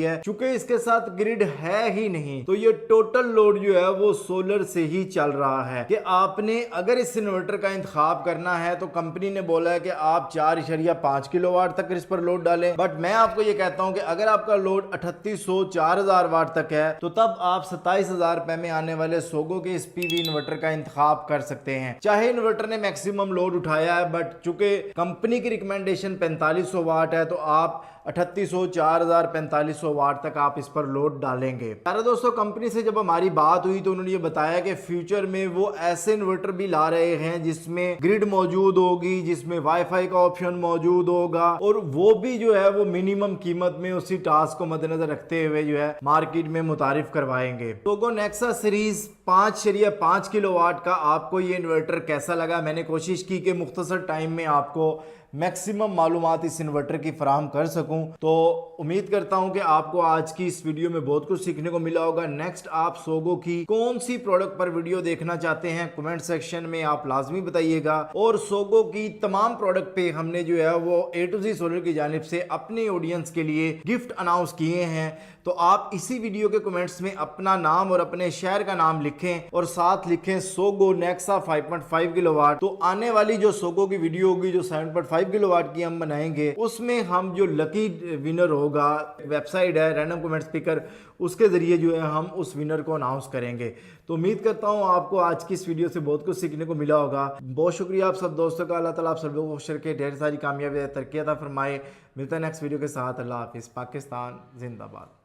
है। चूंकि इसके साथ ग्रिड है ही नहीं तो ये टोटल लोड जो है वो सोलर से ही चल रहा है। कि आपने अगर इस इन्वर्टर का इंतखाब करना है तो कंपनी ने बोला है कि आप 4.5 किलोवाट तक इस पर लोड डालें, बट मैं आपको ये कहता हूं कि अगर आपका लोड 3800 4000 वाट तक है तो तब आप 27,000 रुपए में आने वाले सोगो के इस पीवी इन्वर्टर का इंतखाब कर सकते हैं। चाहे इन्वर्टर ने मैक्सिमम लोड उठाया है, बट चूंकि कंपनी की रिकमेंडेशन 4500 वाट है तो आप 3800 4000 4500 वाट तक आप इस पर लोड डालेंगे। प्यारे दोस्तों, कंपनी से जब हमारी बात हुई तो उन्होंने ये बताया कि फ्यूचर में वो ऐसे इन्वर्टर भी ला रहे हैं जिसमें ग्रिड मौजूद होगी, जिसमें वाईफाई का ऑप्शन मौजूद होगा, और वो भी जो है वो मिनिमम कीमत में उसी टास्क को मद्देनजर रखते हुए जो है मार्केट में मुतारिफ करवाएंगे। सोगो नेक्सा सीरीज 5.5 किलोवाट का आपको ये इन्वर्टर कैसा लगा? मैंने कोशिश की कि मुख्तसर टाइम में आपको मैक्सिमम मालूमात इस इन्वर्टर की फराहम कर सकूं। तो उम्मीद करता हूं कि आपको आज की इस वीडियो में बहुत कुछ सीखने को मिला होगा। नेक्स्ट आप सोगो की कौन सी प्रोडक्ट पर वीडियो देखना चाहते हैं कमेंट सेक्शन में आप लाजमी बताइएगा। और सोगो की तमाम प्रोडक्ट पे हमने जो है वो A to Z सोलर की जानिब से अपने ऑडियंस के लिए गिफ्ट अनाउंस किए हैं। तो आप इसी वीडियो के कमेंट्स में अपना नाम और अपने शहर का नाम लिखें और साथ लिखें सोगो नेक्सा 5.5 किलोवाट। तो आने वाली जो सोगो की वीडियो होगी जो 7.5 किलोवाट की हम बनाएंगे, उसमें हम जो लकी विनर होगा, वेबसाइट है रैंडम कमेंट स्पीकर, उसके जरिए जो है हम उस विनर को अनाउंस करेंगे। तो उम्मीद करता हूं आपको आज की इस वीडियो से बहुत कुछ सीखने को मिला होगा। बहुत शुक्रिया आप सब दोस्तों का। अल्लाह ताला आप सब लोगों को के ढेर सारी कामयाबी तरक्की अता फरमाए। मिलता है नेक्स्ट वीडियो के साथ। अल्लाह हाफिज़। पाकिस्तान जिंदाबाद।